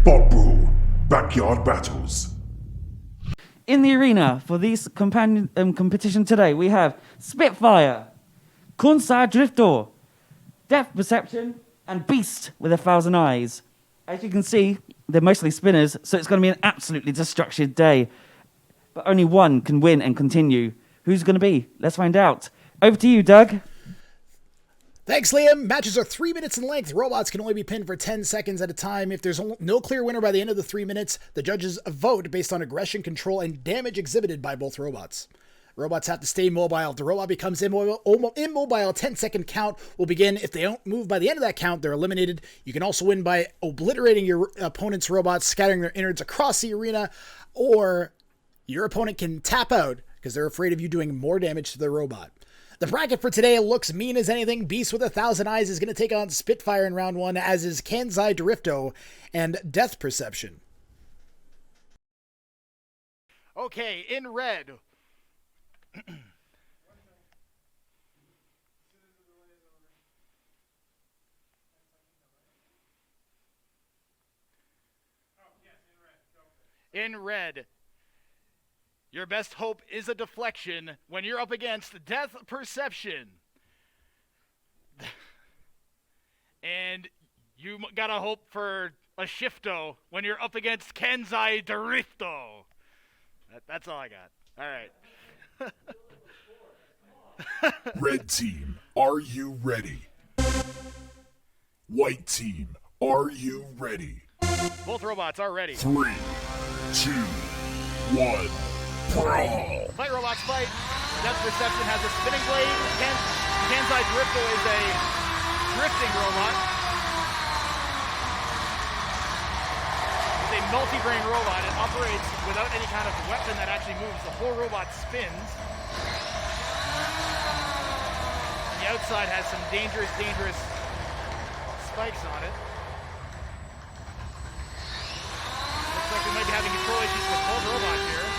BotBrawl, Backyard Battles. In the arena for this competition today, we have Spitfire, Kunsai Drifter, Depth Perception, and Beast with 1,000 eyes. As you can see, they're mostly spinners, so it's going to be an absolutely destructive day. But only one can win and continue. Who's going to be? Let's find out. Over to you, Doug. Thanks, Liam. Matches are 3 minutes in length. Robots can only be pinned for 10 seconds at a time. If there's no clear winner by the end of the 3 minutes, the judges vote based on aggression, control, and damage exhibited by both robots. Robots have to stay mobile. If the robot becomes immobile, a 10-second count will begin. If they don't move by the end of that count, they're eliminated. You can also win by obliterating your opponent's robots, scattering their innards across the arena, or your opponent can tap out because they're afraid of you doing more damage to their robot. The bracket for today looks mean as anything. Beast with 1,000 eyes is going to take on Spitfire in round 1, as is Kansai Drifto and Death Perception. Okay, in red. In red. Your best hope is a deflection when you're up against Death Perception. And you gotta hope for a shifto when you're up against Kansai Drifto. That's all I got. All right. Red team, are you ready? White team, are you ready? Both robots are ready. 3, 2, 1. Brawl! Fight robots fight. Death Perception has a spinning blade. Kansai Drifto is a drifting robot. It's a multi-brain robot. It operates without any kind of weapon that actually moves. The whole robot spins. The outside has some dangerous spikes on it. Looks like we might be having control issues with both robots here.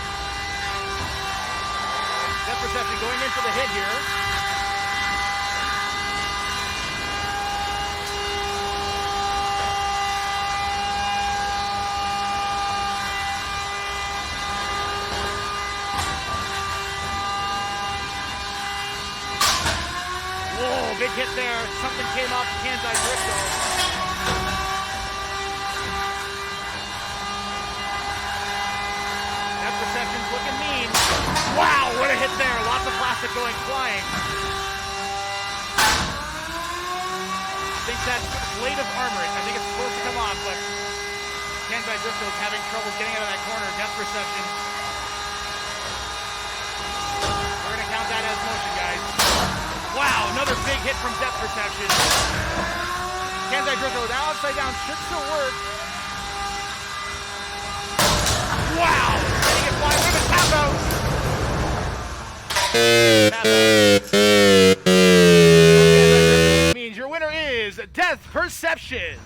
Death Perception going in for the hit here. Whoa, big hit there. Something came off Kansai Drifto. Death Perception's looking mean. Wow, what a hit there. Lots of plastic going flying. I think that's blade of armor. I think it's supposed to come off, but Kansai Drifto is having trouble getting out of that corner. Death Perception. We're going to count that as motion, guys. Wow, another big hit from Death Perception. Kansai Drifto now upside down. Should still work. Wow, letting it fly. We're going to tap out. Means your winner is Death Perception.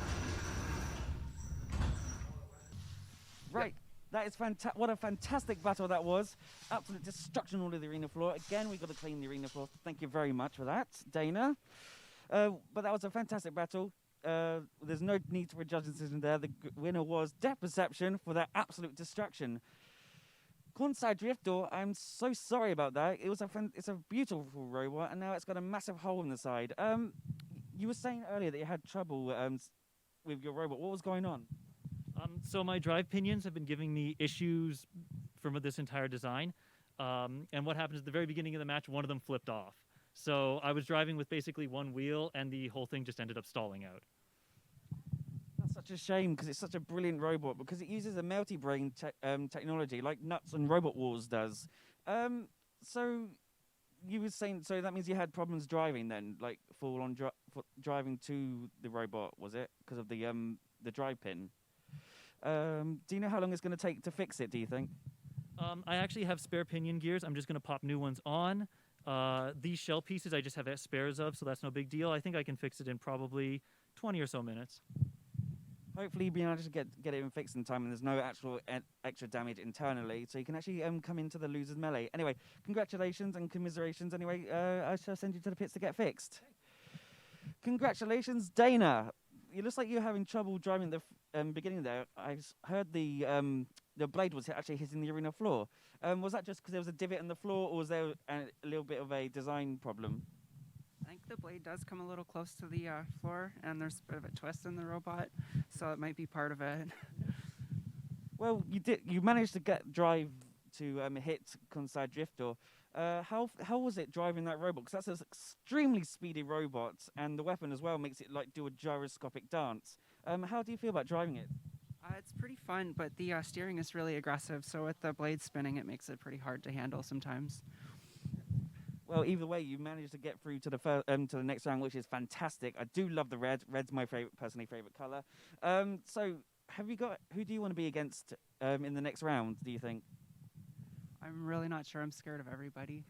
Right, that is fantastic. What a fantastic battle that was. Absolute destruction all of the arena floor. Again, we've got to clean the arena floor. Thank you very much for that, Dana. But that was a fantastic battle. There's no need for a judge decision there. The winner was Death Perception for that absolute destruction. Kunsai Drifter, I'm so sorry about that. It's a beautiful robot, and now it's got a massive hole in the side. You were saying earlier that you had trouble with your robot. What was going on? So my drive pinions have been giving me issues from this entire design. And what happened is at the very beginning of the match, one of them flipped off. So I was driving with basically one wheel, and the whole thing just ended up stalling out. That's such a shame, because it's such a brilliant robot, because it uses a multi-brain technology like Nuts and Robot Wars does. So you were saying, so that means you had problems driving then, like full-on driving to the robot, was it? Because of the drive pin. Do you know how long it's going to take to fix it, do you think? I actually have spare pinion gears. I'm just going to pop new ones on. These shell pieces I just have spares of, so that's no big deal. I think I can fix it in probably 20 or so minutes. Hopefully you'll be able to get it fixed in time, and there's no actual extra damage internally, so you can actually come into the loser's melee. Anyway, congratulations and commiserations. Anyway, I shall send you to the pits to get fixed. Congratulations, Dana. it looks like you're having trouble driving the beginning there. Heard the blade was actually hitting the arena floor. Was that just because there was a divot in the floor, or was there a little bit of a design problem? I think the blade does come a little close to the floor, and there's a bit of a twist in the robot, so it might be part of it. Well, you managed to drive to hit Kansai Drifter. How was it driving that robot? Because that's an extremely speedy robot, and the weapon as well makes it like do a gyroscopic dance. How do you feel about driving it? It's pretty fun, but the steering is really aggressive, so with the blade spinning, it makes it pretty hard to handle sometimes. Well, either way, you managed to get through to the next round, which is fantastic. I do love the red. Red's my personally favorite color. So, who do you want to be against in the next round? Do you think? I'm really not sure. I'm scared of everybody.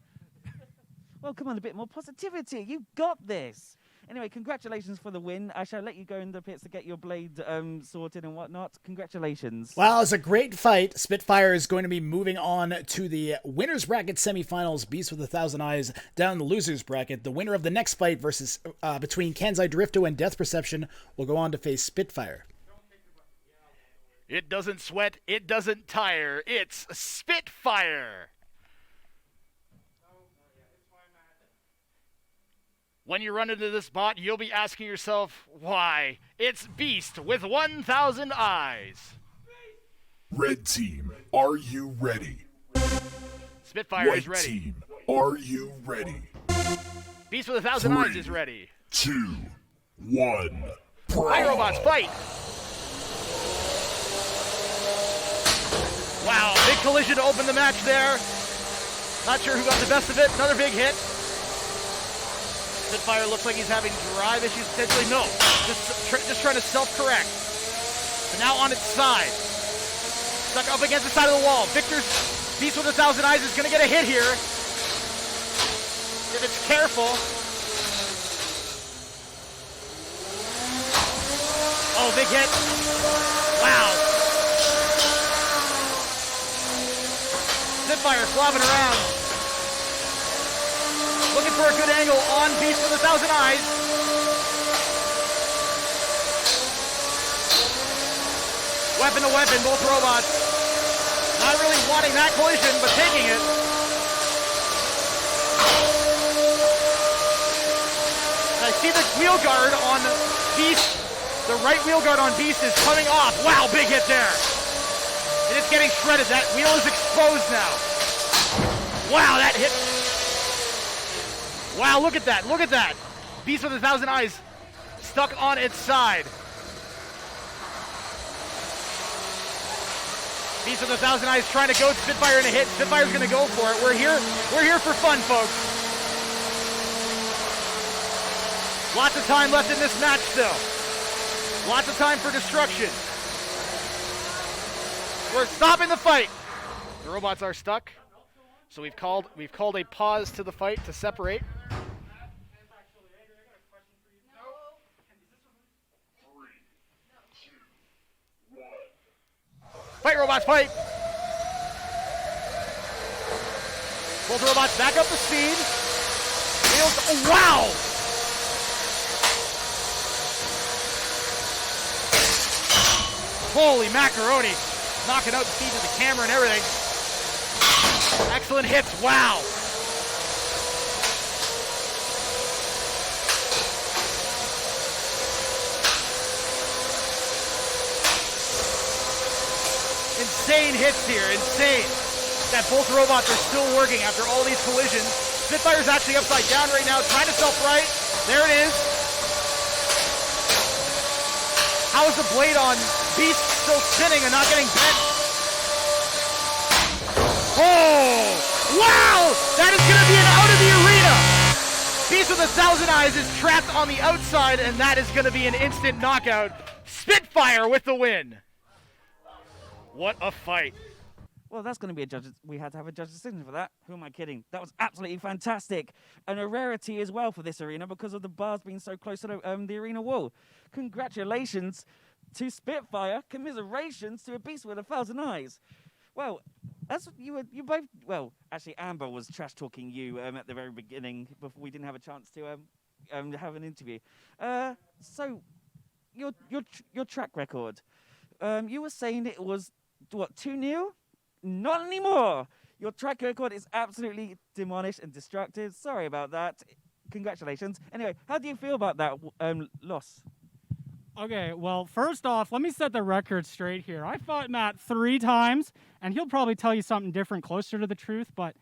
Well, come on, a bit more positivity. You got this. Anyway, congratulations for the win. I shall let you go in the pits to get your blade sorted and whatnot. Congratulations. Well, it's a great fight. Spitfire is going to be moving on to the winner's bracket semifinals. Beast with 1,000 Eyes down the loser's bracket. The winner of the next fight versus between Kansai Drifto and Death Perception will go on to face Spitfire. It doesn't sweat, it doesn't tire. It's Spitfire. When you run into this bot, you'll be asking yourself, why? It's Beast with 1,000 eyes. Red team, are you ready? Spitfire White is ready. team, are you ready? Beast with 1,000 eyes is ready. 2, 1, iRobots, fight! Wow, big collision to open the match there. Not sure who got the best of it. Another big hit. Spitfire looks like he's having drive issues potentially. No, just trying to self-correct. But now on its side. Stuck up against the side of the wall. Victor's Beast with 1,000 Eyes is going to get a hit here. If it's careful. Oh, big hit. Wow. Spitfire flopping around. Looking for a good angle on Beast with 1,000 Eyes. Weapon to weapon, both robots. Not really wanting that collision, but taking it. I see the wheel guard on Beast. The right wheel guard on Beast is coming off. Wow, big hit there. And it's getting shredded. That wheel is exposed now. Wow, that hit. Wow, look at that. Look at that. Beast with 1,000 Eyes stuck on its side. Beast with 1,000 Eyes trying to go Spitfire in a hit. Spitfire's going to go for it. We're here for fun, folks. Lots of time left in this match still. Lots of time for destruction. We're stopping the fight. The robots are stuck. So we've called a pause to the fight to separate. Fight, robots, fight! Both robots back up to speed. Wheels, oh, wow! Holy macaroni! Knocking out speed to the camera and everything. Excellent hits, wow! Insane hits here, insane. That both robots are still working after all these collisions. Spitfire's actually upside down right now, trying to self-right. There it is. How is the blade on Beast still spinning and not getting bent? Oh! Wow! That is going to be an out of the arena! Beast with 1,000 Eyes is trapped on the outside, and that is going to be an instant knockout. Spitfire with the win. What a fight. Well, that's going to be a judge. We had to have a judge decision for that. Who am I kidding? That was absolutely fantastic. And a rarity as well for this arena because of the bars being so close to the arena wall. Congratulations to Spitfire. Commiserations to a Beast with 1,000 Eyes. Well, that's you both. Well, actually, Amber was trash talking you at the very beginning before we didn't have a chance to have an interview. So, your track record. You were saying it was what 2-0? Not anymore. Your track record is absolutely demolished and destructive. Sorry about that. Congratulations. Anyway, how do you feel about that loss? Okay, well, first off, let me set the record straight here. I fought Matt 3 times, and he'll probably tell you something different closer to the truth, but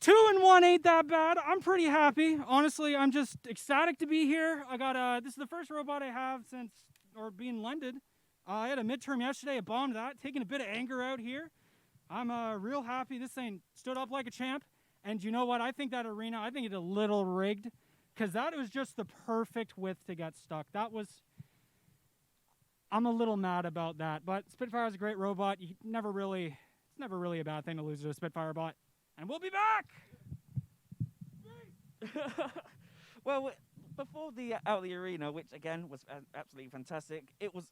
2-1 ain't that bad. I'm pretty happy. Honestly, I'm just ecstatic to be here. I got this is the first robot I have since, or being lended. I had a midterm yesterday. I bombed that, taking a bit of anger out here. I'm real happy. This thing stood up like a champ. And you know what? I think that arena, I think it's a little rigged, because that was just the perfect width to get stuck. I'm a little mad about that. But Spitfire is a great robot. It's never really a bad thing to lose to a Spitfire bot. And we'll be back! Well, before the out of the arena, which again was absolutely fantastic, it was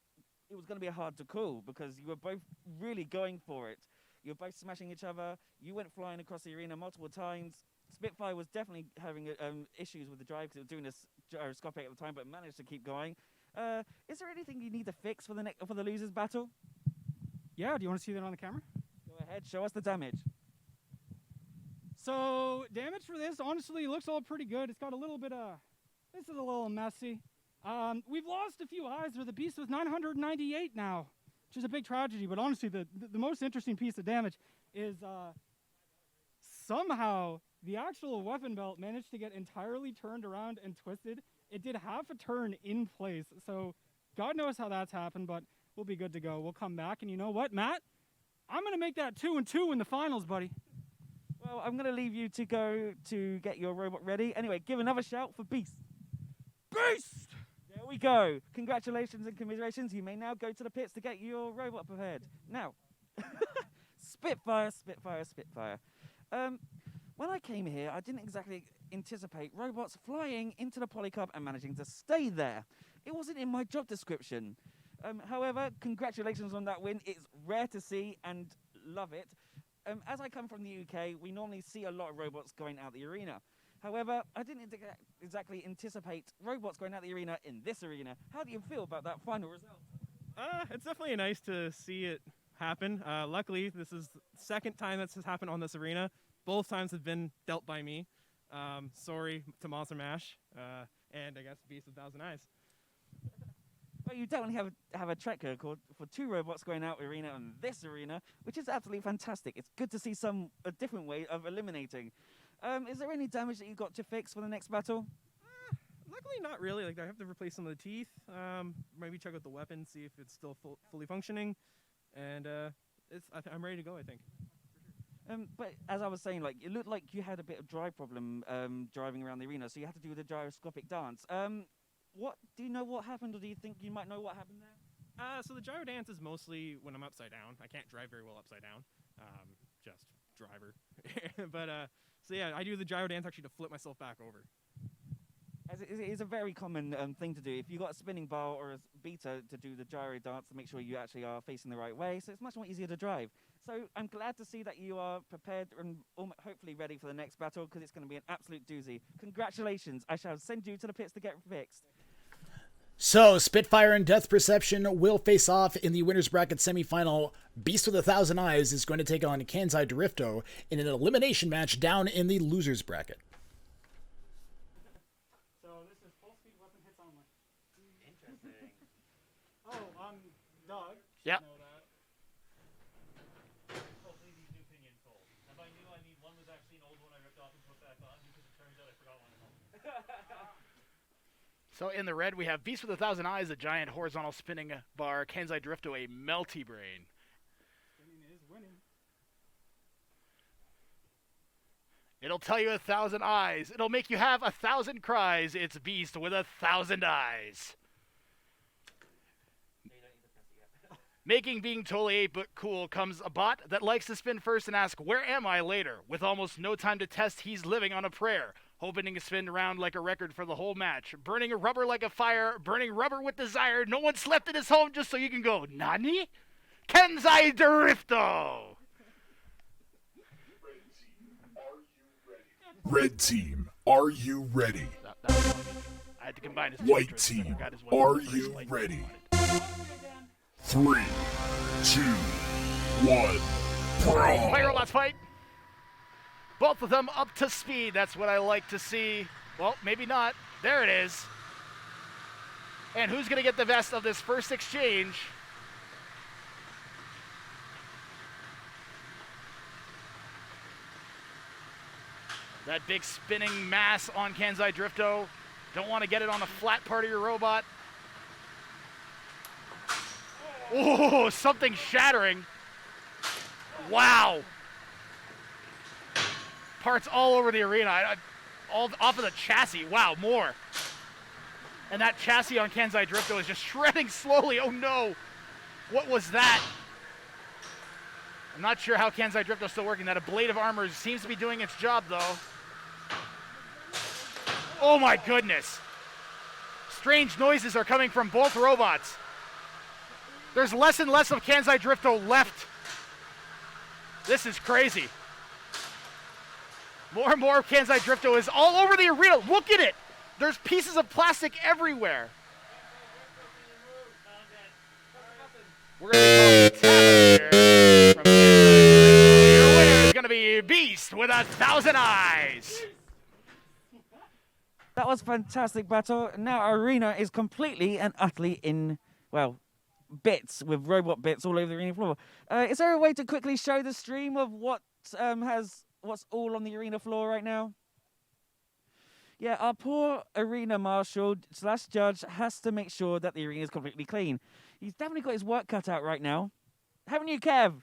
going to be hard to call because you were both really going for it. You were both smashing each other. You went flying across the arena multiple times. Spitfire was definitely having issues with the drive because it was doing this gyroscopic at the time, but managed to keep going. Is there anything you need to fix for the losers battle? Yeah, do you want to see that on the camera? Go ahead, show us the damage. So, damage for this, honestly, looks all pretty good. It's got a little bit of... This is a little messy. We've lost a few eyes, where the beast was 998 now, which is a big tragedy. But honestly, the most interesting piece of damage is somehow the actual weapon belt managed to get entirely turned around and twisted. It did half a turn in place. So God knows how that's happened, but we'll be good to go. We'll come back. And you know what, Matt? I'm going to make that 2-2 in the finals, buddy. Well, I'm going to leave you to go to get your robot ready. Anyway, give another shout for Beast. Beast! There we go. Congratulations and commiserations. You may now go to the pits to get your robot prepared. Now, Spitfire. When I came here, I didn't exactly anticipate robots flying into the Polycarp and managing to stay there. It wasn't in my job description. However, congratulations on that win. It's rare to see and love it. As I come from the UK, we normally see a lot of robots going out the arena. However, I didn't exactly anticipate robots going out the arena in this arena. How do you feel about that final result? It's definitely nice to see it happen. Luckily, this is the second time this has happened on this arena. Both times have been dealt by me. Sorry to Monster Mash, and I guess Beast with 1,000 Eyes. Well, you definitely have a track record for 2 robots going out arena in this arena, which is absolutely fantastic. It's good to see a different way of eliminating. Is there any damage that you got to fix for the next battle? Luckily, not really. Like, I have to replace some of the teeth. Maybe check out the weapon, see if it's still fully functioning, and I'm ready to go, I think. But as I was saying, like it looked like you had a bit of drive problem driving around the arena, so you had to do the gyroscopic dance. What do you know what happened, or do you think you might know what happened there? So the gyro dance is mostly when I'm upside down. I can't drive very well upside down. Just driver. But so yeah, I do the gyro dance actually to flip myself back over. As it is a very common thing to do. If you've got a spinning bar or a beta to do the gyro dance, to make sure you actually are facing the right way, so it's much more easier to drive. So I'm glad to see that you are prepared and hopefully ready for the next battle, because it's going to be an absolute doozy. Congratulations. I shall send you to the pits to get fixed. So, Spitfire and Death Perception will face off in the winner's bracket semifinal. Beast with 1,000 Eyes is going to take on Kansai Drifto in an elimination match down in the loser's bracket. So this is full speed weapon hits only. Interesting. Doug. Yep. Know that. Hopefully these new pinions hold. If I knew, I mean, one was actually an old one I ripped off and put back on, because it turns out I forgot one at home. So in the red, we have Beast with 1,000 Eyes, a giant horizontal spinning bar. Kansai Drifto, a melty brain. Spinning is winning. It'll tell you 1,000 eyes. It'll make you have 1,000 cries. It's Beast with 1,000 eyes. Making being totally 8-bit cool comes a bot that likes to spin first and ask, "Where am I?" later. With almost no time to test, he's living on a prayer, hoping to spin around like a record for the whole match. Burning a rubber like a fire, burning rubber with desire. No one slept in his home just so you can go, "Nani?" Kansai Drifto! Red team, are you ready? That was funny. I had to combine his White choices. I team, forgot his weapon are in the first you place. ready? 3, 2, 1, Fight brawl! robots, fight! Both of them up to speed. That's what I like to see. Well, maybe not. There it is. And who's going to get the best of this first exchange? That big spinning mass on Kansai Drifto. Don't want to get it on the flat part of your robot. Oh, something shattering. Wow. Parts all over the arena. All off of the chassis. Wow, more. And that chassis on Kansai Drifto is just shredding slowly. Oh no. What was that? I'm not sure how Kansai Drifto's still working. That blade of armor seems to be doing its job though. Oh my goodness. Strange noises are coming from both robots. There's less and less of Kansai Drifto left. This is crazy. More and more of Kansai Drifto is all over the arena. Look at it. There's pieces of plastic everywhere. We're going to be calling here from Kansai. Your winner is going to be Beast with 1,000 eyes. That was fantastic battle. Now our arena is completely and utterly in, well, bits, with robot bits all over the arena floor. Is there a way to quickly show the stream of what's all on the arena floor right now? Yeah, our poor arena marshal / judge has to make sure that the arena is completely clean. He's definitely got his work cut out right now. Haven't you, Kev?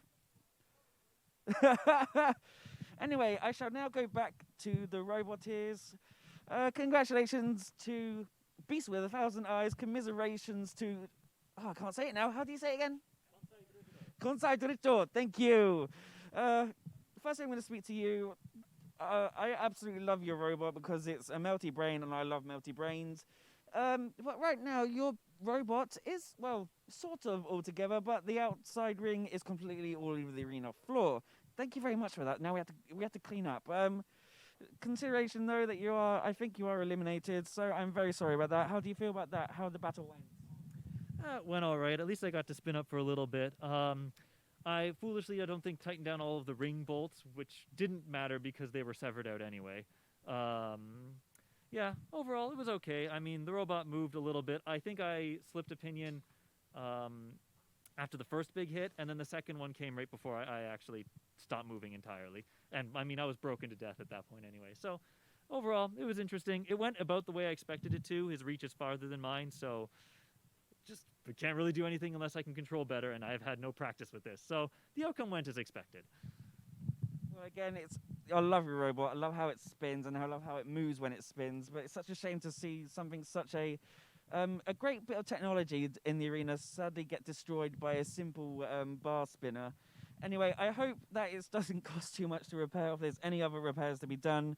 Anyway, I shall now go back to the Roboteers. Congratulations to Beast with 1,000 eyes. Commiserations to... Oh, I can't say it now. How do you say it again? Kansai Drifto. Thank you. First I'm going to speak to you. I absolutely love your robot because it's a melty brain and I love melty brains. But right now your robot is, well, sort of all together, but the outside ring is completely all over the arena floor. Thank you very much for that. Now we have to clean up. Consideration though that I think you are eliminated, so I'm very sorry about that. How do you feel about that? How the battle went? It went all right. At least I got to spin up for a little bit. I don't think tightened down all of the ring bolts, which didn't matter because they were severed out anyway. Yeah, overall it was okay. I mean, the robot moved a little bit. I think I slipped a pinion after the first big hit, and then the second one came right before I actually stopped moving entirely. And I mean, I was broken to death at that point anyway. So overall, it was interesting. It went about the way I expected it to. His reach is farther than mine, so just we can't really do anything unless I can control better, and I've had no practice with this. So the outcome went as expected. Well, again, I love your robot. I love how it spins and I love how it moves when it spins. But it's such a shame to see something such a great bit of technology in the arena sadly get destroyed by a simple bar spinner. Anyway, I hope that it doesn't cost too much to repair if there's any other repairs to be done.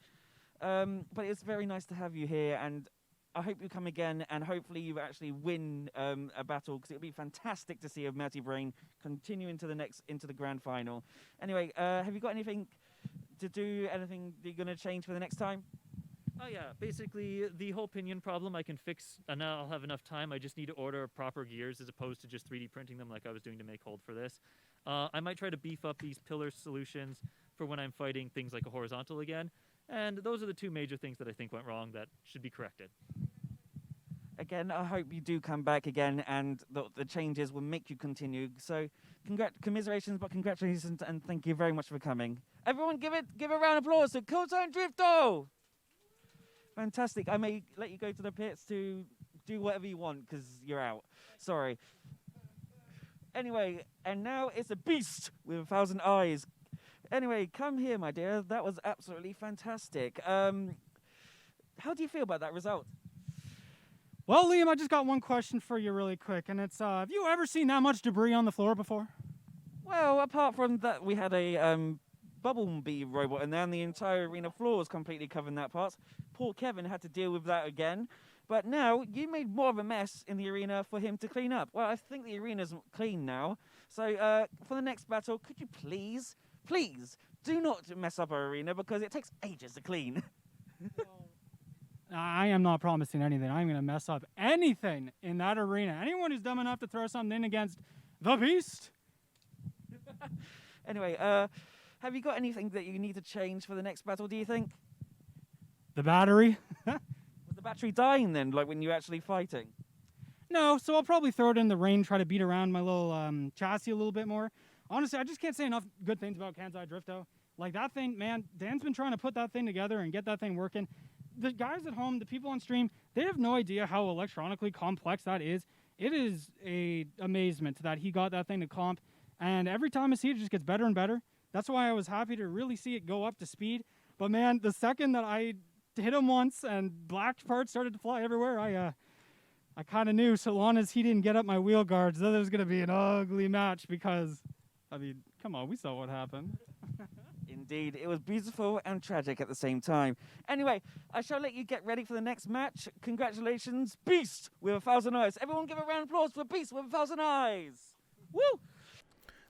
But it's very nice to have you here, and I hope you come again, and hopefully you actually win a battle, because it would be fantastic to see a Melty Brain continue into the grand final. Anyway, have you got anything to do, anything that you're going to change for the next time? Oh yeah, basically the whole pinion problem I can fix, and now I'll have enough time. I just need to order proper gears as opposed to just 3D printing them like I was doing to make hold for this. I might try to beef up these pillar solutions for when I'm fighting things like a horizontal again. And those are the two major things that I think went wrong that should be corrected. Again, I hope you do come back again, and the changes will make you continue. So, commiserations, but congratulations, and thank you very much for coming. Everyone, give a round of applause to Kansai Drifto! Fantastic. I may let you go to the pits to do whatever you want, because you're out. Sorry. Anyway, and now it's a beast with 1,000 eyes. Anyway, come here, my dear. That was absolutely fantastic. How do you feel about that result? Well, Liam, I just got one question for you really quick, and it's, have you ever seen that much debris on the floor before? Well, apart from that, we had a bumblebee robot, and then the entire arena floor was completely covered in that part. Poor Kevin had to deal with that again. But now, you made more of a mess in the arena for him to clean up. Well, I think the arena's clean now. So, for the next battle, could you please, do not mess up our arena, because it takes ages to clean. I am not promising anything. I'm going to mess up anything in that arena. Anyone who's dumb enough to throw something in against the Beast. Anyway, have you got anything that you need to change for the next battle, do you think? The battery? Was the battery dying then, like when you were actually fighting? No, so I'll probably throw it in the rain, try to beat around my little chassis a little bit more. Honestly, I just can't say enough good things about Kansai Drifto. Like that thing, man, Dan's been trying to put that thing together and get that thing working. The guys at home, the people on stream, they have no idea how electronically complex that is. It is a amazement that he got that thing to comp. And every time I see it, it just gets better and better. That's why I was happy to really see it go up to speed. But man, the second that I hit him once and black parts started to fly everywhere, I kind of knew so long as he didn't get up my wheel guards that it was going to be an ugly match because, I mean, come on, we saw what happened. Indeed, it was beautiful and tragic at the same time. Anyway, I shall let you get ready for the next match. Congratulations, Beast with 1,000 eyes. Everyone give a round of applause for Beast with 1,000 eyes. Woo!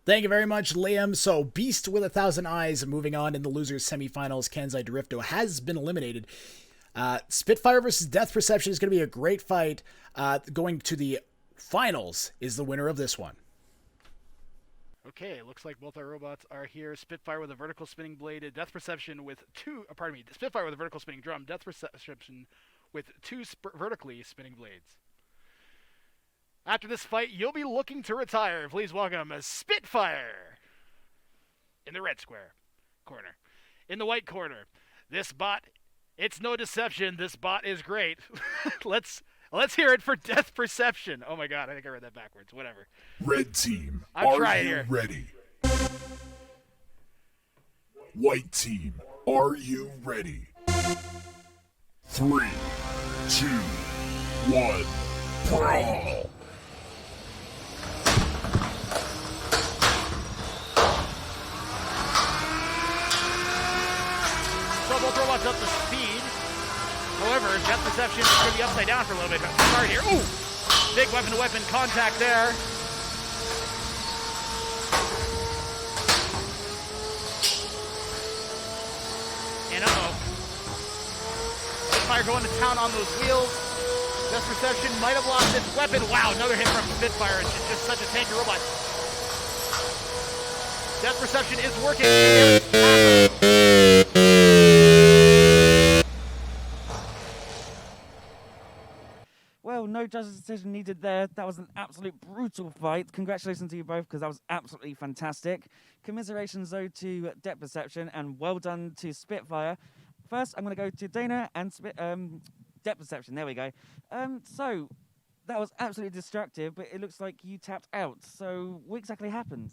Thank you very much, Liam. So, Beast with 1,000 eyes moving on in the losers semifinals. Kansai Drifto has been eliminated. Spitfire versus Death Perception is going to be a great fight. Going to the finals is the winner of this one. Okay, looks like both our robots are here. Spitfire with a vertical spinning blade, Death Perception with Spitfire with a vertical spinning drum, Death Perception with two vertically spinning blades. After this fight, you'll be looking to retire. Please welcome Spitfire in the red square corner. In the white corner, this bot, it's no deception. This bot is great. Let's hear it for Death Perception. Oh my god, I think I read that backwards. Whatever. Red team, I'm are trying you here. ready? White team, are you ready? 3, 2, 1, brawl! So both robots up to speed. However, Death Perception is going to be upside down for a little bit. Start here. Ooh! Big weapon-to-weapon contact there. And Spitfire going to town on those wheels. Death Perception might have lost its weapon. Wow, another hit from Spitfire. It's just such a tanky robot. Death Perception is working. Well, no judge's decision needed there. That was an absolute brutal fight. Congratulations to you both, because that was absolutely fantastic. Commiserations, though, to Depth Perception, and well done to Spitfire. First, I'm going to go to Dana and Depth Perception. There we go. So, that was absolutely destructive, but it looks like you tapped out. So, what exactly happened?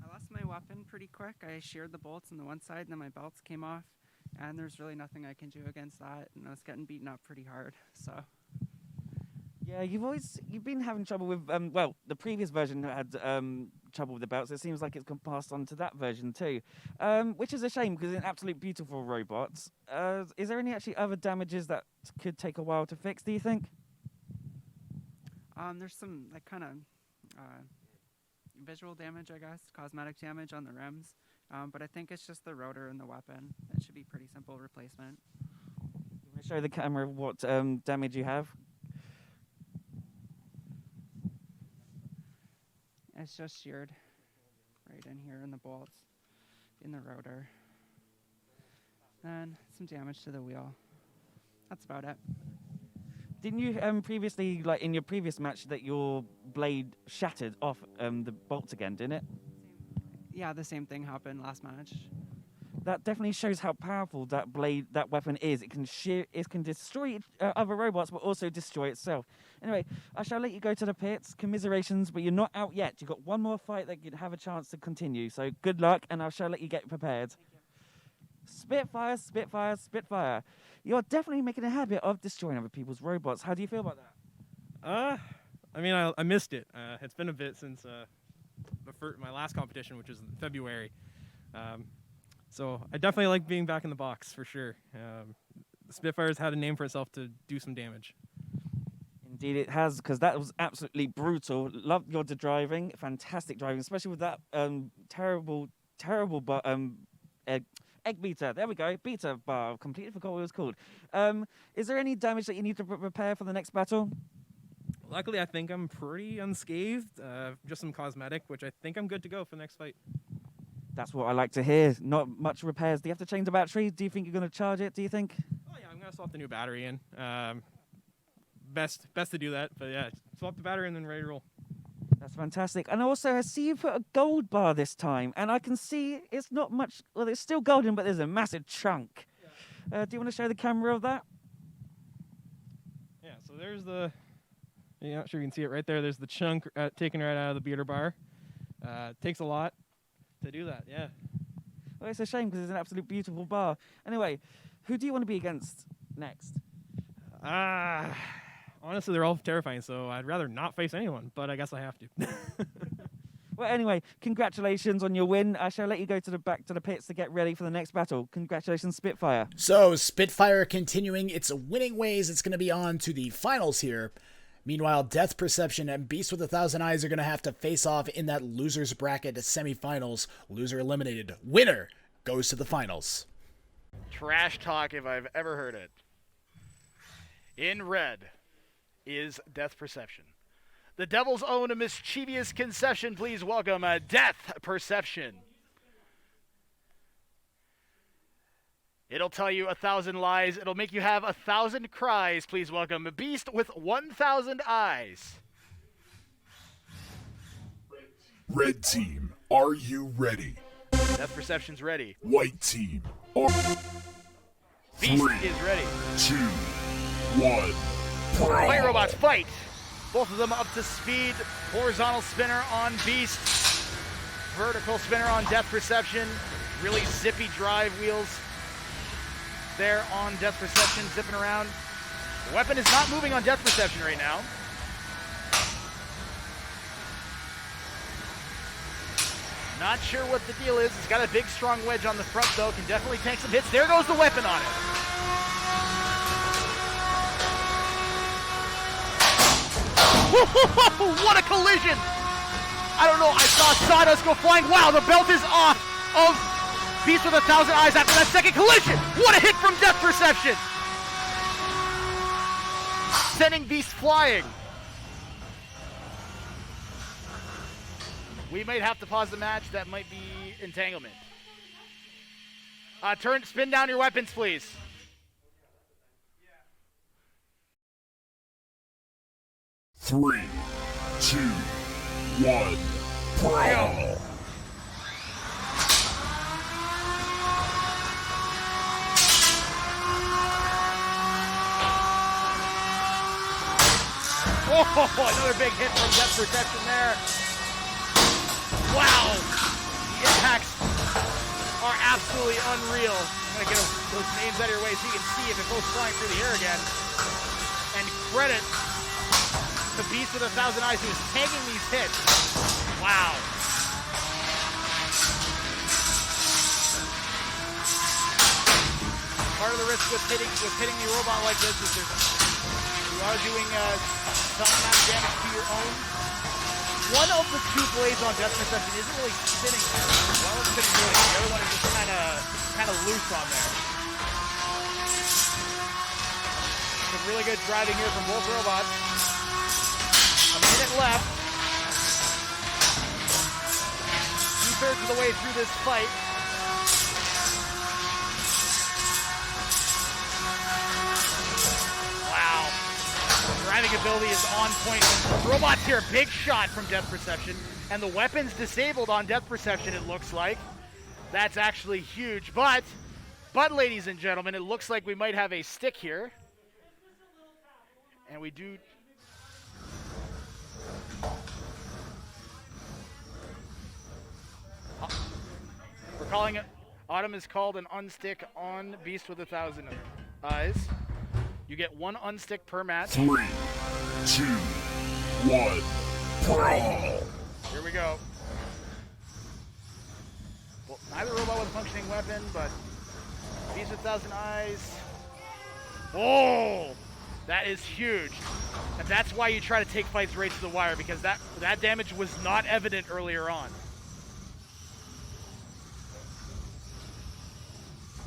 I lost my weapon pretty quick. I sheared the bolts on the one side, and then my belts came off. And there's really nothing I can do against that. And I was getting beaten up pretty hard, so... Yeah, you've been having trouble with the previous version had trouble with the belts. It seems like it's passed on to that version too, which is a shame because it's an absolute beautiful robot. Is there any actually other damages that could take a while to fix? Do you think? There's some like kind of visual damage, I guess, cosmetic damage on the rims, but I think it's just the rotor and the weapon. It should be pretty simple replacement. You want to show the camera what damage you have? It's just sheared right in here in the bolts, in the rotor. And some damage to the wheel. That's about it. Didn't you previously, like in your previous match, that your blade shattered off the bolts again, didn't it? Yeah, the same thing happened last match. That definitely shows how powerful that weapon is. It can destroy other robots, but also destroy itself. Anyway, I shall let you go to the pits. Commiserations, but you're not out yet. You've got one more fight that you'd have a chance to continue. So good luck, and I shall let you get prepared. Spitfire, Spitfire, Spitfire. You're definitely making a habit of destroying other people's robots. How do you feel about that? I mean, I missed it. It's been a bit since my last competition, which was in February. So I definitely like being back in the box for sure. Spitfire's had a name for itself to do some damage. Indeed it has, because that was absolutely brutal. Loved your driving, fantastic driving, especially with that terrible egg beater. There we go. Beater bar. Completely forgot what it was called. Is there any damage that you need to repair for the next battle? Luckily, I think I'm pretty unscathed. Just some cosmetic, which I think I'm good to go for the next fight. That's what I like to hear. Not much repairs. Do you have to change the battery? Do you think you're going to charge it? Do you think? Oh yeah, I'm gonna swap the new battery in. Best to do that. But yeah, swap the battery and then ready to roll. That's fantastic. And also, I see you put a gold bar this time, and I can see it's not much. Well, it's still golden, but there's a massive chunk. Do you want to show the camera of that? Yeah. So there's the. You're not sure you can see it right there. There's the chunk taken right out of the beater bar. Takes a lot to do that. Yeah. Well, it's a shame because it's an absolute beautiful bar. Anyway, who do you want to be against next? Honestly, they're all terrifying, so I'd rather not face anyone, but I guess I have to. Well, anyway, congratulations on your win. I shall let you go back to the pits to get ready for the next battle. Congratulations, Spitfire. So, Spitfire continuing its winning ways. It's going to be on to the finals here. Meanwhile, Death Perception and Beast with 1,000 Eyes are going to have to face off in that loser's bracket semifinals. Loser eliminated. Winner goes to the finals. Trash talk if I've ever heard it. In red is Death Perception. The Devil's own mischievous conception, please welcome Death Perception. It'll tell you 1,000 lies. It'll make you have 1,000 cries. Please welcome a Beast with 1,000 eyes. Red team, are you ready? Death Perception's ready. White team, are Beast 3, is ready. 2, 1, brawl. Fight robots, fight! Both of them up to speed. Horizontal spinner on Beast. Vertical spinner on Death Perception. Really zippy drive wheels there on Death Perception, zipping around. The weapon is not moving on Death Perception right now. Not sure what the deal is. It's got a big, strong wedge on the front, though. Can definitely tank some hits. There goes the weapon on it. What a collision! I don't know. I saw sawdust go flying. Wow, the belt is off of Beast with 1,000 eyes after that second collision. What a hit from Death Perception! Sending Beast flying. We might have to pause the match. That might be entanglement. Spin down your weapons, please. Three, 2, 1, brawl. Oh, another big hit from Death Perception there. Wow. The impacts are absolutely unreal. I'm going to get those names out of your way so you can see if it goes flying through the air again. And credit to Beast with 1,000 Eyes who is taking these hits. Wow. Part of the risk with hitting the robot like this is you are doing some amount of damage to your own. One of the two blades on Death Perception isn't really spinning. One of them spinning really. The other one is just kind of loose on there. Some really good driving here from both robots. A minute left. 2/3 of the way through this fight. Wow. Driving ability is on point. Robots here, big shot from Death Perception. And the weapon's disabled on Death Perception, it looks like. That's actually huge. But, ladies and gentlemen, it looks like we might have a stick here. And we do... We're calling it... Autumn is called an unstick on Beast with 1,000 eyes. You get one unstick per match. 3, 2, 1, brawl. Here we go. Well, neither robot with a functioning weapon, but Beast with 1,000 eyes. Oh, that is huge. And that's why you try to take fights right to the wire, because that damage was not evident earlier on.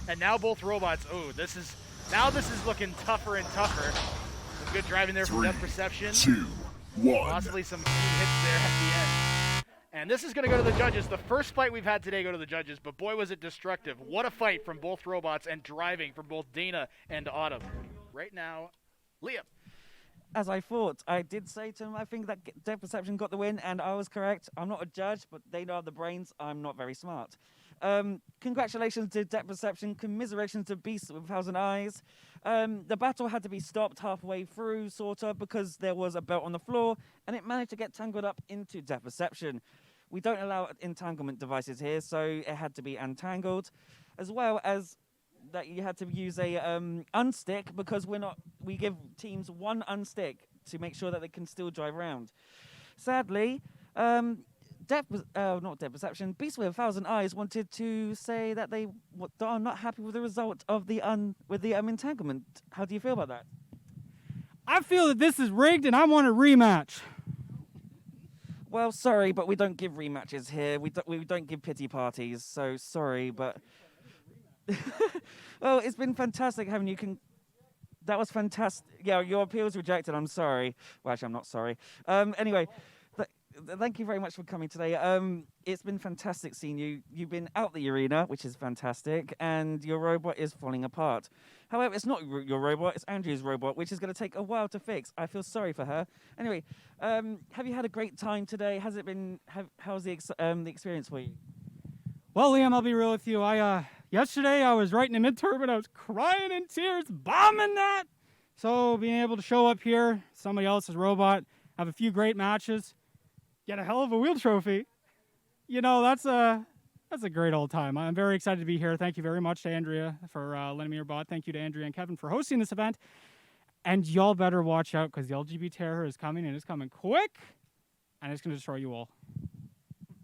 And now both robots, this is looking tougher and tougher. Some good driving there from 3, Depth Perception. 2, 1. Possibly some key hits there at the end. And this is going to go to the judges. The first fight we've had today go to the judges, but boy was it destructive. What a fight from both robots and driving from both Dana and Autumn. Right now, Liam. As I thought, I did say to him, I think that Depth Perception got the win, and I was correct. I'm not a judge, but they know the brains. I'm not very smart. Congratulations to Depth Perception. Commiserations to Beast with 1,000 Eyes. The battle had to be stopped halfway through, sort of, because there was a belt on the floor, and it managed to get tangled up into Depth Perception. We don't allow entanglement devices here, so it had to be untangled, as well as that you had to use a unstick, because we give teams one unstick to make sure that they can still drive around. Sadly, not Depth Perception, Beast with 1,000 Eyes wanted to say that they are not happy with the result of the entanglement. How do you feel about that? I feel that this is rigged and I want a rematch. Well, sorry, but we don't give rematches here. We don't give pity parties, so sorry, but... Well, it's been fantastic having you. That was fantastic. Yeah, your appeal was rejected. I'm sorry. Well, actually, I'm not sorry. Anyway, thank you very much for coming today. It's been fantastic seeing you. You've been out the arena, which is fantastic, and your robot is falling apart. However, it's not your robot, it's Andrew's robot, which is going to take a while to fix. I feel sorry for her. Anyway, have you had a great time today? Has it been, how's the experience for you? Well, Liam, I'll be real with you. Yesterday I was right in the mid-turn, but I was crying in tears, bombing that. So being able to show up here, somebody else's robot, have a few great matches, get a hell of a wheel trophy. You know, that's a great old time. I'm very excited to be here. Thank you very much to Andrea for lending me your bot. Thank you to Andrea and Kevin for hosting this event. And y'all better watch out, because the LGBT terror is coming, and it's coming quick, and it's going to destroy you all.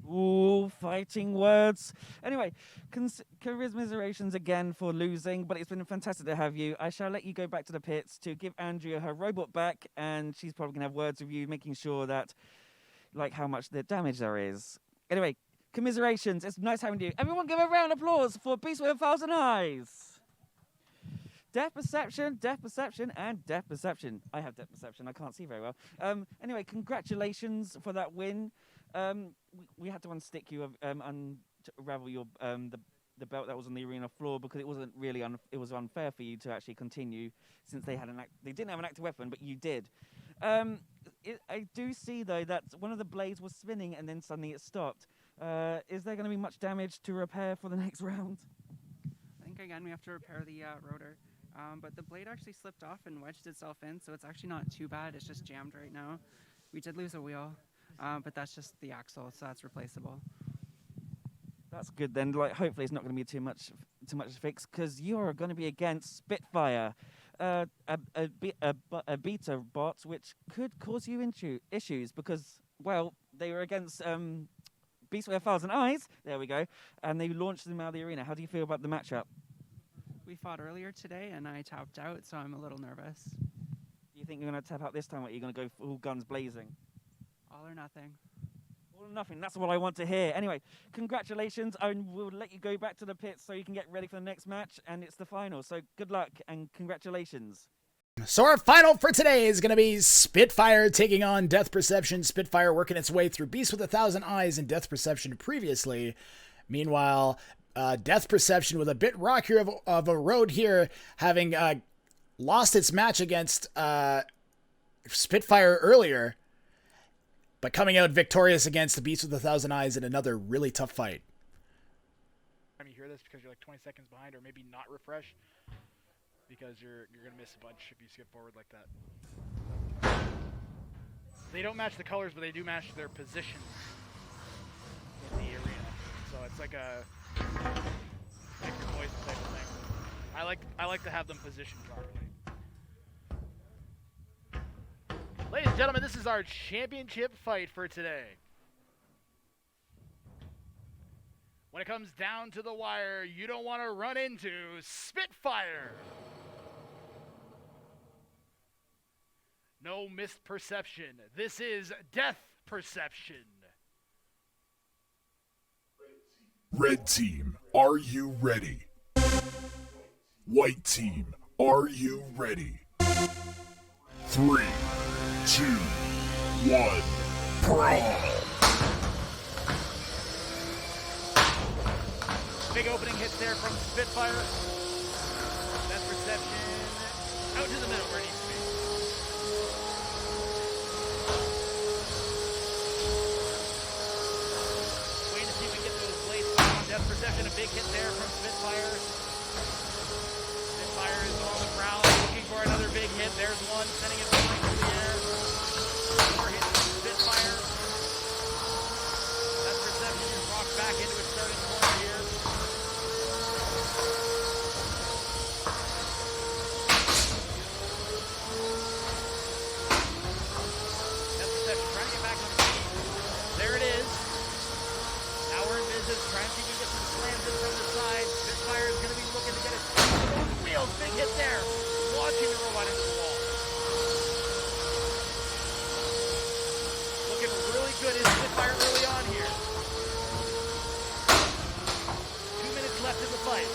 Ooh, fighting words. Anyway, commiserations again for losing, but it's been fantastic to have you. I shall let you go back to the pits to give Andrea her robot back, and she's probably going to have words with you, making sure that, like, how much the damage there is. Anyway, commiserations. It's nice having you. Everyone give a round of applause for Beast with 1,000 Eyes. Depth Perception, and Depth Perception. I have Depth Perception. I can't see very well. Anyway, congratulations for that win. We had to unstick you, unravel your the belt that was on the arena floor, because it wasn't really it was unfair for you to actually continue, since they didn't have an active weapon, but you did. I do see though that one of the blades was spinning and then suddenly it stopped. Is there going to be much damage to repair for the next round? I think again we have to repair the rotor, but the blade actually slipped off and wedged itself in, so it's actually not too bad. It's just jammed right now. We did lose a wheel. But that's just the axle, so that's replaceable. That's good then. Like, hopefully it's not going to be too much to fix, because you are going to be against Spitfire, a beta bot, which could cause you issues, because, well, they were against Beast with 1,000 Eyes. There we go, and they launched them out of the arena. How do you feel about the matchup? We fought earlier today, and I tapped out, so I'm a little nervous. Do you think you're going to tap out this time, or are you going to go full guns blazing? All or nothing. All or nothing, that's what I want to hear. Anyway, congratulations. I will let you go back to the pits so you can get ready for the next match, and it's the final. So good luck and congratulations. So our final for today is going to be Spitfire taking on Depth Perception. Spitfire working its way through Beast with 1,000 Eyes and Depth Perception previously. Meanwhile, Depth Perception with a bit rockier of a road here, having lost its match against Spitfire earlier, but coming out victorious against the Beast with 1,000 Eyes in another really tough fight. Time you hear this, because you're like 20 seconds behind, or maybe not refresh, because you're gonna miss a bunch if you skip forward like that. They don't match the colors, but they do match their positions in the arena. So it's like a voice type of thing. I like to have them positioned properly. Ladies and gentlemen, this is our championship fight for today. When it comes down to the wire, you don't want to run into Spitfire. No misperception. This is Death Perception. Red team, are you ready? White team, are you ready? 3, 2, 1, brawl! Big opening hit there from Spitfire. That's reception out to the middle where it needs to be. Waiting to see if we can get those blades on. Depth perception, a big hit there from Spitfire. Spitfire is on the ground looking for another big hit. There's one, sending it flying through the air. More hits from Spitfire. Depth perception is rocked back into its starting corner here. Trying to get back on the feet. There it is. Now we're in business. Trying to see if we can get some slams in from the side. Spitfire is going to be looking to get it. Those wheels, big hit there. Launching the robot into the wall. Looking really good is Spitfire early on here. 2 minutes left in the fight.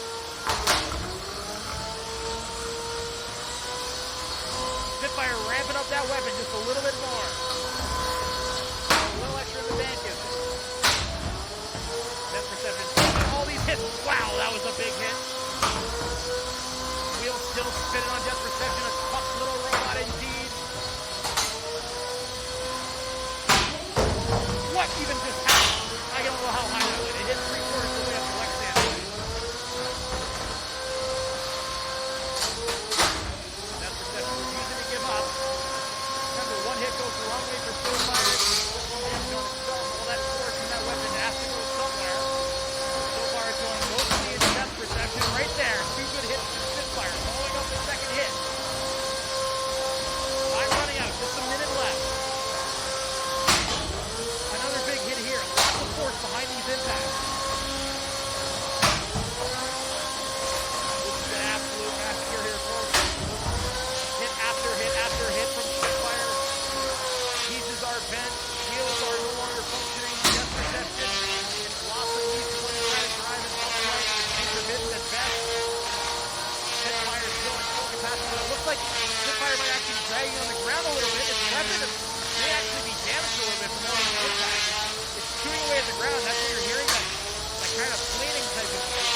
Spitfire ramping up that weapon just a little bit more. A little extra in the bank. Depth perception. All these hits. Wow, that was a big hit. Wheels still spinning on depth perception. A tough little robot indeed. What even just happened? I don't know how high that went. It hit 3/4 of the way up the Lexan. Depth perception refusing to give up. Remember, one hit goes the wrong way for Spitfire. All that force in that weapon has to go somewhere. So far it's going mostly into depth perception. Right there. 2 good hits from Spitfire. Following up the second hit. Time running out. Just a minute left. Another big hit here. Lots of force behind these impacts. This is an absolute massacre here, folks. Hit after hit after hit from Spitfire. Pieces are bent. Wheels are no longer functioning. Depth perception. It's lots of these when you try to drive and upright. Intermittent at best. Spitfire is still at full capacity. It looks like Spitfire might actually be dragging on the ground a little bit. Its weapon may actually be damaged a little bit from all the impact. It's chewing away at the ground. That's what you're hearing. That kind of planing type of thing.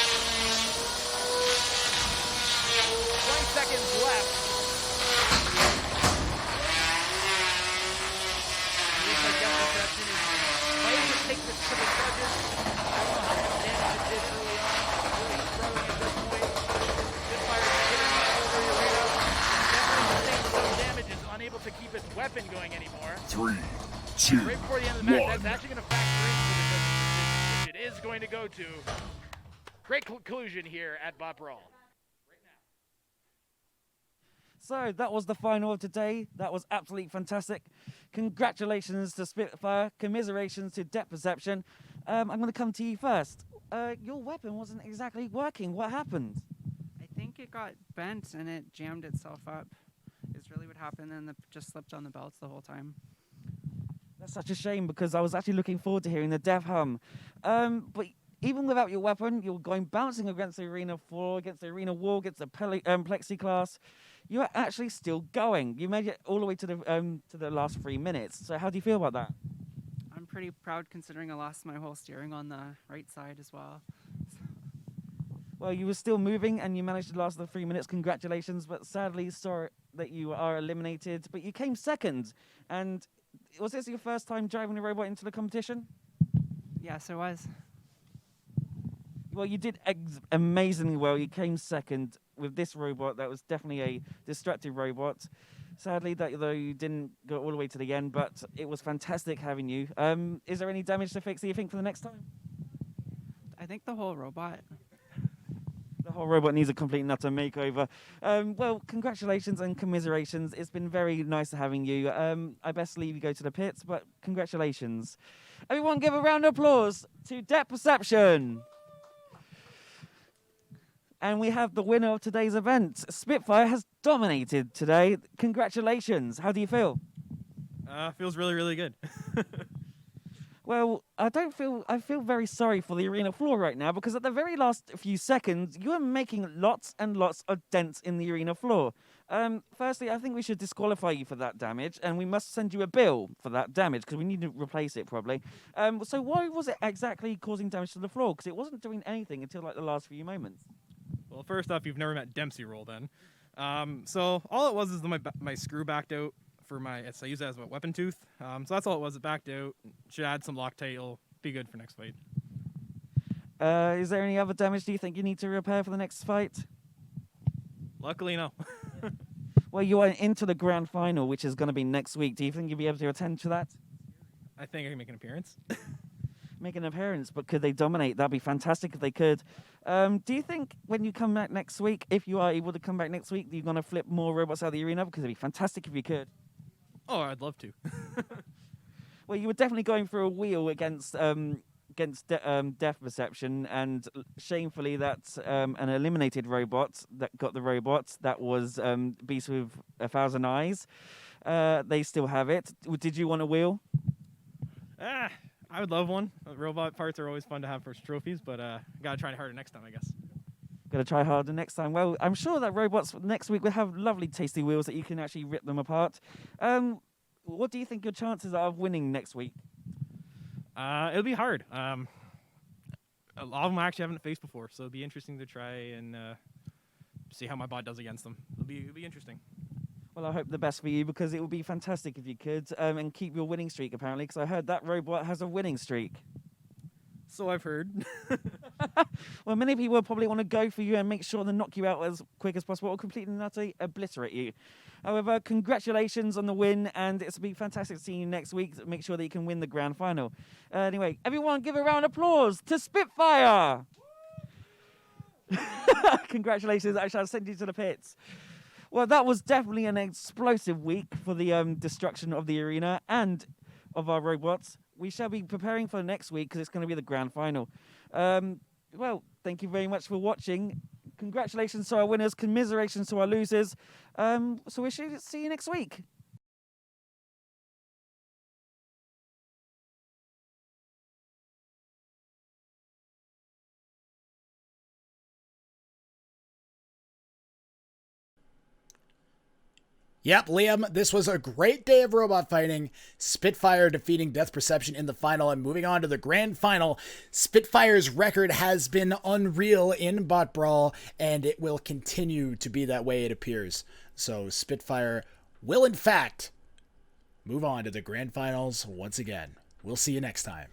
20 seconds left. Looks like depth perception is fighting to take this to the judges. I don't know how much damage it did early on. Really struggling at this point. Spitfire is hitting all over the arena. Definitely sustained some damage. Is unable to keep its weapon going anymore. 3, 2, Right before the end of the match, 1. that's actually going to factor into the judges' decision, which it is going to go to. Great conclusion here at BotBrawl. So that was the final of today. That was absolutely fantastic. Congratulations to Spitfire. Commiserations to Depth Perception. I'm going to come to you first. Your weapon wasn't exactly working. What happened? I think it got bent and it jammed itself up. Is really what happened, and it just slipped on the belts the whole time. That's such a shame because I was actually looking forward to hearing the death hum. But even without your weapon, you're going bouncing against the arena floor, against the arena wall, against the plexiglass. You are actually still going. You made it all the way to the last 3 minutes. So how do you feel about that? I'm pretty proud considering I lost my whole steering on the right side as well. Well, you were still moving and you managed to last the 3 minutes. Congratulations, but sadly, sorry that you are eliminated. But you came second. And was this your first time driving a robot into the competition? Yes, it was. Well, you did amazingly well. You came second with this robot. That was definitely a destructive robot. Sadly, though, you didn't go all the way to the end, but it was fantastic having you. Is there any damage to fix, do you think, for the next time? I think the whole robot. The whole robot needs a complete and utter makeover. Well, congratulations and commiserations. It's been very nice having you. I best leave you go to the pits, but congratulations. Everyone give a round of applause to Depth Perception. And we have the winner of today's event. Spitfire has dominated today. Congratulations. How do you feel? Feels really, really good. Well, I feel very sorry for the arena floor right now because at the very last few seconds, you are making lots and lots of dents in the arena floor. Firstly, I think we should disqualify you for that damage, and we must send you a bill for that damage because we need to replace it probably. So why was it exactly causing damage to the floor? Because it wasn't doing anything until like the last few moments. Well, first off, you've never met Dempsey roll then. So all it was is my screw backed out for I use it as a weapon tooth. So that's all it was. It backed out. Should add some Loctite. It'll be good for next fight. Is there any other damage do you think you need to repair for the next fight? Luckily, no. Well, you are into the grand final, which is going to be next week. Do you think you'll be able to attend to that? I think I can make an appearance. Make an appearance, but could they dominate? That'd be fantastic if they could. Do you think when you come back next week, if you are able to come back next week, you're going to flip more robots out of the arena? Because it'd be fantastic if you could. Oh, I'd love to. Well, you were definitely going for a wheel against Death Perception, and shamefully that's an eliminated robot that got the robots. That was Beast with 1,000 Eyes. They still have it. Did you want a wheel? I would love one. Robot parts are always fun to have for trophies, but gotta try harder next time, I guess. Gotta try harder next time. Well, I'm sure that robots next week will have lovely, tasty wheels that you can actually rip them apart. What do you think your chances are of winning next week? It'll be hard. A lot of them I actually haven't faced before, so it'll be interesting to try and see how my bot does against them. It'll be interesting. Well, I hope the best for you because it would be fantastic if you could and keep your winning streak, apparently, because I heard that robot has a winning streak. So I've heard. Well, many people probably want to go for you and make sure to knock you out as quick as possible or completely and utterly obliterate you. However, congratulations on the win, and it's going to be fantastic seeing you next week. Make sure that you can win the grand final. Anyway, everyone give a round of applause to Spitfire! Congratulations, I shall send you to the pits. Well, that was definitely an explosive week for the destruction of the arena and of our robots. We shall be preparing for next week because it's going to be the grand final. Well, thank you very much for watching. Congratulations to our winners, commiserations to our losers. So we should see you next week. Yep, Liam, this was a great day of robot fighting. Spitfire defeating Death Perception in the final and moving on to the grand final. Spitfire's record has been unreal in BotBrawl, and it will continue to be that way, it appears. So Spitfire will, in fact, move on to the grand finals once again. We'll see you next time.